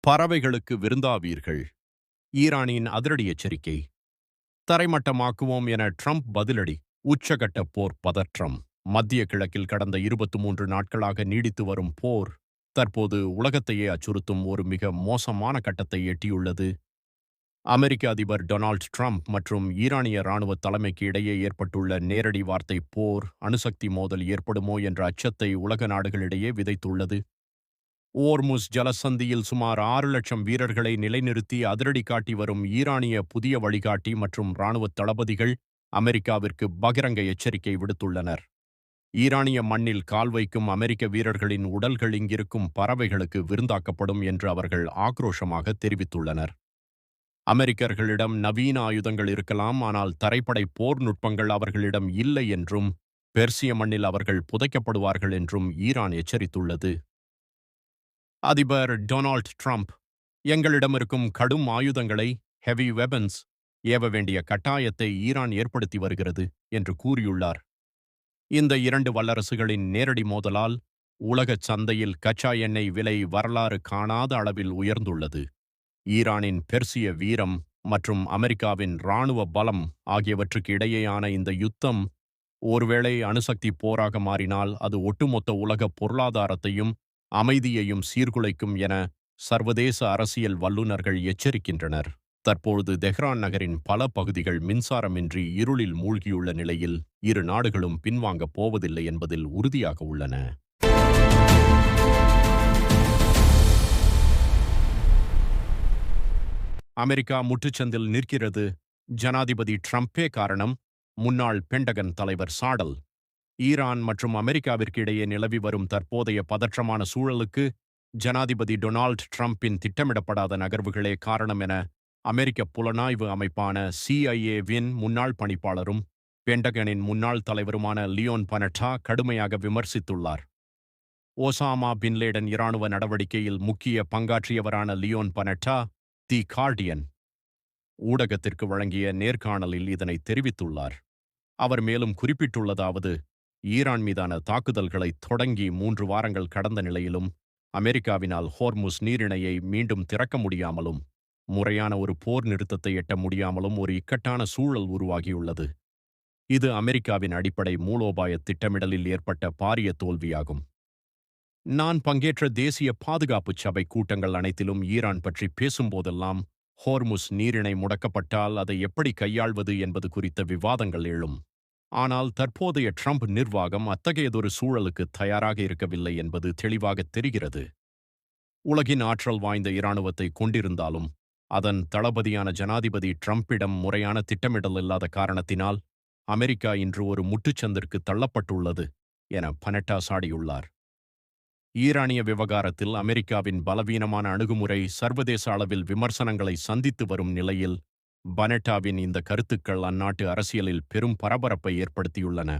பறவைகளுக்கு விருந்தாவீர்கள். ஈரானின் அதிரடி எச்சரிக்கை. தரைமட்டமாக்குவோம் என ட்ரம்ப் பதிலடி. உச்சகட்ட போர் பதற்றம். மத்திய கிழக்கில் கடந்த 23 நாட்களாக நீடித்து வரும் போர் தற்போது உலகத்தையே அச்சுறுத்தும் ஒரு மிக மோசமான கட்டத்தை எட்டியுள்ளது. அமெரிக்க அதிபர் டொனால்ட் ட்ரம்ப் மற்றும் ஈரானிய இராணுவ தலைமைக்கு இடையே ஏற்பட்டுள்ள நேரடி வார்த்தை போர் அணுசக்தி மோதல் ஏற்படுமோ என்ற அச்சத்தை உலக நாடுகளிடையே விதைத்துள்ளது. ஓர்முஸ் ஜலசந்தியில் சுமார் 6 லட்சம் வீரர்களை நிலைநிறுத்தி அதிரடி காட்டி வரும் ஈரானிய புதிய வழிகாட்டி மற்றும் இராணுவ தளபதிகள் அமெரிக்காவிற்கு பகிரங்க எச்சரிக்கை விடுத்துள்ளனர். ஈரானிய மண்ணில் கால் வைக்கும் அமெரிக்க வீரர்களின் உடல்கள் இங்கிருக்கும் பறவைகளுக்கு விருந்தாக்கப்படும் என்று அவர்கள் ஆக்ரோஷமாக தெரிவித்துள்ளனர். அமெரிக்கர்களிடம் நவீன ஆயுதங்கள் இருக்கலாம், ஆனால் தரைப்படை போர் நுட்பங்கள் அவர்களிடம் இல்லை என்றும் பெர்சிய மண்ணில் அவர்கள் புதைக்கப்படுவார்கள் என்றும் ஈரான் எச்சரித்துள்ளது. அதிபர் டொனால்ட் ட்ரம்ப் எங்களிடம் இருக்கும் கடும் ஆயுதங்களை ஹெவி வெபன்ஸ் ஏவ வேண்டிய கட்டாயத்தை ஈரான் ஏற்படுத்தி வருகிறது என்று கூறியுள்ளார். இந்த இரண்டு வல்லரசுகளின் நேரடி மோதலால் உலகச் சந்தையில் கச்சா எண்ணெய் விலை வரலாறு காணாத அளவில் உயர்ந்துள்ளது. ஈரானின் பெர்சிய வீரம் மற்றும் அமெரிக்காவின் இராணுவ பலம் ஆகியவற்றுக்கு இடையேயான இந்த யுத்தம் ஒருவேளை அணுசக்தி போராக மாறினால் அது ஒட்டுமொத்த உலக பொருளாதாரத்தையும் அமைதியையும் சீர்குலைக்கும் என சர்வதேச அரசியல் வல்லுநர்கள் எச்சரிக்கின்றனர். தற்பொழுது தெஹ்ரான் நகரின் பல பகுதிகள் மின்சாரமின்றி இருளில் மூழ்கியுள்ள நிலையில் இரு நாடுகளும் பின்வாங்கப் போவதில்லை என்பதில் உறுதியாக உள்ளன. அமெரிக்கா முட்டுச்சந்தில் நிற்கிறது. ஜனாதிபதி ட்ரம்பே காரணம். முன்னாள் பென்டகன் தலைவர் சாடல். ஈரான் மற்றும் அமெரிக்காவிற்கு இடையே நிலவி வரும் தற்போதைய பதற்றமான சூழலுக்கு ஜனாதிபதி டொனால்ட் ட்ரம்பின் திட்டமிடப்படாத நகர்வுகளே காரணம் என அமெரிக்க புலனாய்வு அமைப்பான CIA-வின் முன்னாள் பணிப்பாளரும் பென்டகனின் முன்னாள் தலைவருமான லியோன் பனட்டா கடுமையாக விமர்சித்துள்ளார். ஓசாமா பின்லேடன் இராணுவ நடவடிக்கையில் முக்கிய பங்காற்றியவரான லியோன் பனட்டா தி கார்டியன் ஊடகத்திற்கு வழங்கிய நேர்காணலில் இதனை தெரிவித்துள்ளார். அவர் மேலும் குறிப்பிட்டுள்ளதாவது, ஈரான் மீதான தாக்குதல்களை தொடங்கி 3 வாரங்கள் கடந்த நிலையிலும் அமெரிக்காவினால் ஹோர்முஸ் நீரிணையை மீண்டும் திறக்க முடியாமலும் முறையான ஒரு போர் நிறுத்தத்தை எட்ட முடியாமலும் ஒரு இக்கட்டான சூழல் உருவாகியுள்ளது. இது அமெரிக்காவின் அடிப்படை மூலோபாய திட்டமிடலில் ஏற்பட்ட பாரிய தோல்வியாகும். நான் பங்கேற்ற தேசிய பாதுகாப்பு சபை கூட்டங்கள் அனைத்திலும் ஈரான் பற்றி பேசும்போதெல்லாம் ஹோர்முஸ் நீரிணை முடக்கப்பட்டால் அதை எப்படி கையாள்வது என்பது குறித்த விவாதங்கள் எழும். ஆனால் தற்போதைய ட்ரம்ப் நிர்வாகம் அத்தகையதொரு சூழலுக்கு தயாராக இருக்கவில்லை என்பது தெளிவாக தெரிகிறது. உலகின் ஆற்றல் வாய்ந்த இராணுவத்தை கொண்டிருந்தாலும் அதன் தளபதியான ஜனாதிபதி ட்ரம்பிடம் முறையான திட்டமிடல் இல்லாத காரணத்தினால் அமெரிக்கா இன்று ஒரு முட்டுச்சந்திற்கு தள்ளப்பட்டுள்ளது என பனட்டா சாடியுள்ளார். ஈரானிய விவகாரத்தில் அமெரிக்காவின் பலவீனமான அணுகுமுறை சர்வதேச அளவில் விமர்சனங்களை சந்தித்து வரும் நிலையில் பனட்டாவின் இந்த கருத்துக்கள் அந்நாட்டு அரசியலில் பெரும் பரபரப்பை ஏற்படுத்தியுள்ளன.